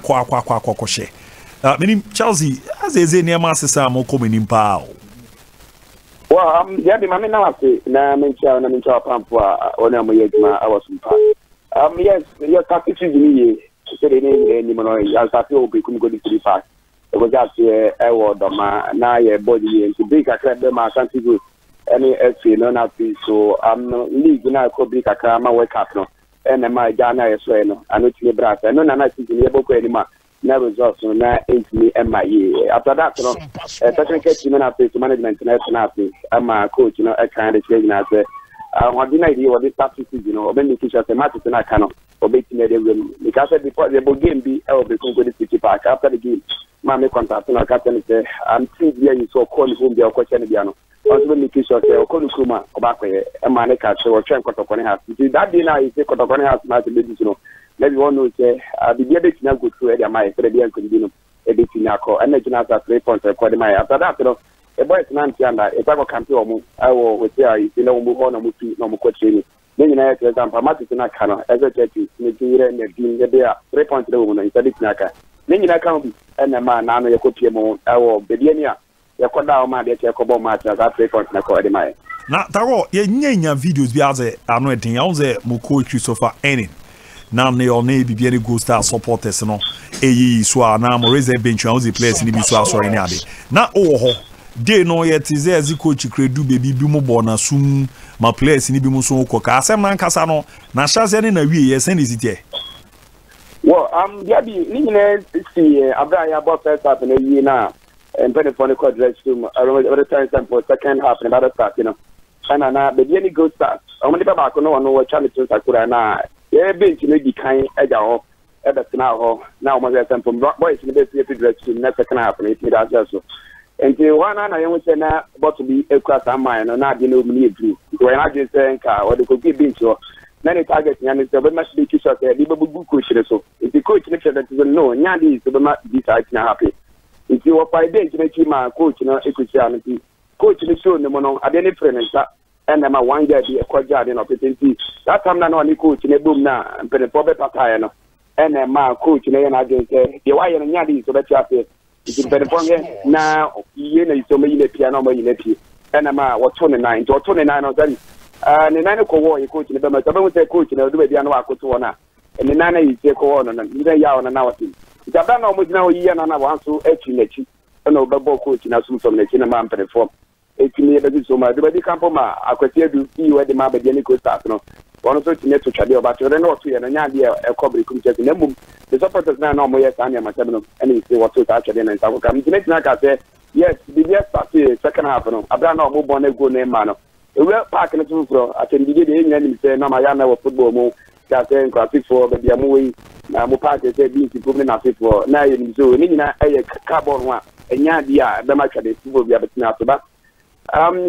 kwa share. Meaning Chelsea, as a near master Sam coming in power. Well, yeah, the man now say, na mencha pampa, or na moyejma, I was SOMPA. Yes, you're talking to me, say the name, I'll start to become good to the park. It was just a word of my now body and to break a crab, my country good. Any essay, no, not so I'm leaving now, could break a car, my wake up, no, and my Ghana as well, and it's the brass. I know not to be able to anymore. Never results on that 8 me and my year. After that, you know, technical team and to management and I'm my coach, you know, I kind of saying as what the idea what this practice is, you know, when you teach us a match and I cannot obey the because before the game be I will become good city park after the game. Mammy contact and I can say, I'm 3 years so call home the question piano. Also, when you teach us a Konukuma or back a manica or train Kotokone house. That dinner is a Kotokone house, my baby, you know. Maybe one knows the debate now good through Eddie my Freddy continue a bit in Yako and then after 3 points according my after that, you know, a boy is Nancy and if I can't do I will with you know move on and no more coaching. Then you know, for example, Matis in a cannon as a church, making there 3 points the woman instead of Naka. Then you can't be and a man now your coach I will be the Yakoda man, the Jacobo match as I 3 points according my. Now, Taro, your videos be as a anointing, I was a Moko so far any. Now they all need be any good star supporters no so na mo raise bench and the players ni bi so asori ni ade na ho dey no yet is as coach credu baby bi mo bo na sum ma players ni bi mo so ko ka asem na nkasa no na chance ni na wie yes and is it well there be ni na see abra ya boss first half na yi na and pen for the quadrants to over time for second half and about start you know and na be any good start o mo dey ba ko no no challenge sakura na yeah, bench maybe kind of now my from boys in the best to next second half and it's me that also. And the one I always say now about to be a class of mine or not, you know, me blue. When I just say car or the cookie bench or many targets and it's a must be kiss out there, Liverpool coach. So if the coach next that doesn't know, Yandy is the decide happy. If you are 5 days, make him a coach, you know, equity. Coach in the show, no one, I didn't friend and I'm a 1 year be a quadrat in opportunity. That time now only coach in a boom now and put a proper patano. And a man coach in a against the wire and Yadi so that you have to. It's better for me now. You know, so many piano in a and a man was 29 to 29 or 30. And the 9 o'clock war, you coach in the Burma. I would say coach in a do a piano to one. And the 9 is take on and either yawn and our team. It's a band almost now a year and I want to etch and no bubble coach in a soon from the cinema perform. It's me so much. The Campoma, I could do see where the map at the start. No, one of those to try about your not to and idea a Berekum Chelsea. The supporters now know yes, I am a seven and it's what to touch again and South come to next night. I say, yes, the year started second half. No, I don't know who a good name, man. We were parking the two I can begin the England say, no, I am a football move. That's saying, classic for the Yamui, Mupati said, being improving our football. Now, so, Nina, a carbon one, and Yadia, the match of the football we have to back.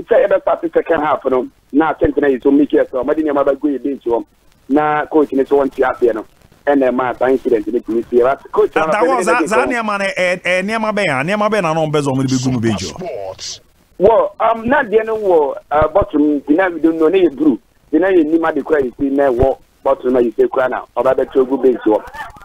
Say about the second half, no. Now, 10 minutes to make it so. I didn't have a good day to now coaching is one piano. And a math incident in the police. Coach, that was Zania man, near my band, on Bezom will be good. Well, I'm not the end of war, bottom, the name don't know any blue. The name you might be crazy in their war, bottom, you say, Crana, or rather to good base.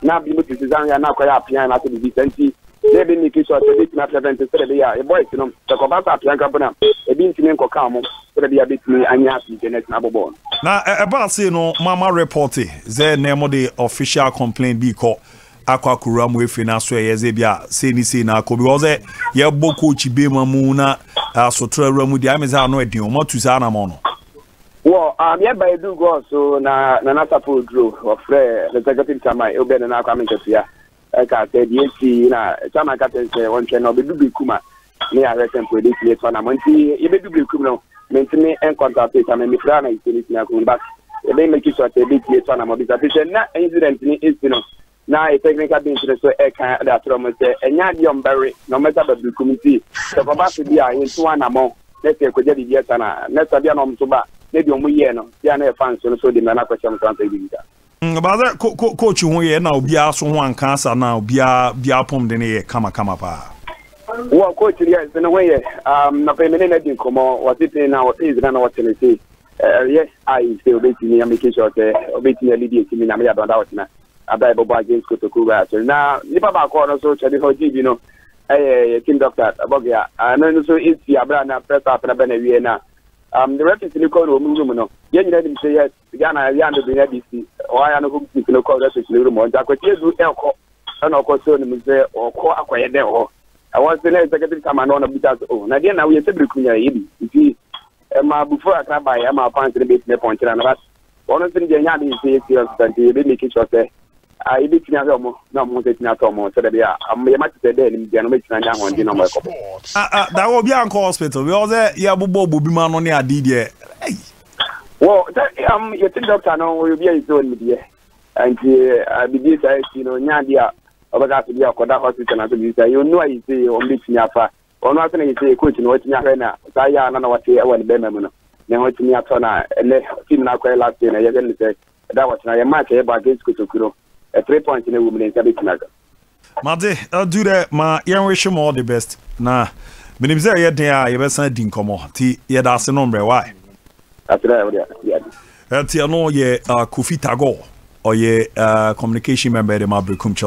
Now, be looking to Zania, now quite up piano after the decency. They've been making sure to be after them to say they are a boy, you know, the Cobata Piancabana, a being to name Cocamo, so be a bit me and Yassi, the next number born. Now, about saying, no, Mama reported, the name of the official complaint be called Aqua Kuram with Finasway, Zebia, Senisi, Nako, because ye Boko Chibema Muna, Sotra Ramu, the Amazon, no, what to Zanamono. Well, by do go so Nanata Food Drew, or Frere, the executive time, I obey and now coming to here. I said, yes, some I got one channel, the Berekum near a recent for this year tournament. You may be Berekum, maintain and contact it. I mean, the Frana is going back. They make it a big year tournament because not incident is, you know, now a technical incident, so I can't that from it. And Yadium Berry, no matter the Berekum, the Babasi in one among, let's say, could get the yes and let's have your nom to back. Maybe on we know, they are not fans, so the Manaka translating that. About that coach who here now be also one cancer now be a pom de kama pa. Well, coach, yes, in a way, not permanent in come was it in our is than what can say. Yes, I still waiting me, I'm making sure waiting a lady to me, I'm about out now. Abba Boba against Kotokuga. So now, Nipa Bako also Chadi Hoji, you know, a king doctor, Abogia, and then so it's the Abrana press up and a Beneviena. The reference in the call room, no. Yen let him say yes, Ghana, Yan, the NBC, or I know who you call reference in the room, or Jacotis do Elko, and of course, or call acquired there. I was the executive command on a bit as own. Again, now we are Berekum Chelsea. Before I come by, I'm a point to the base point, and that's one of the things you say, that you make it short. I be no more taking out more, so that I'm much today in the animation and on dinner. That will be on hospital. We all there, Yabubo, Bubiman on the idea. Well, you think doctor now will be his own media, and I be this, you know, Nadia, over that to be a hospital, and to say, you know, I say, on Beach Napa, or nothing, you say, coach, and watching Arena, Saya, and what you want to be member. Then watching Yatona, and let him now quite last year, and I didn't say that was my match about against Kutokuro. 3 points in a woman in Sabitinaga. Mate, I'll do that. My young wish him all the best. Nah, but if there yet, you best send in come on. Yet, that's a number. Why? That's right. Yeah. That's no, Kofi Tago or ye communication member, the Berekum Chelsea.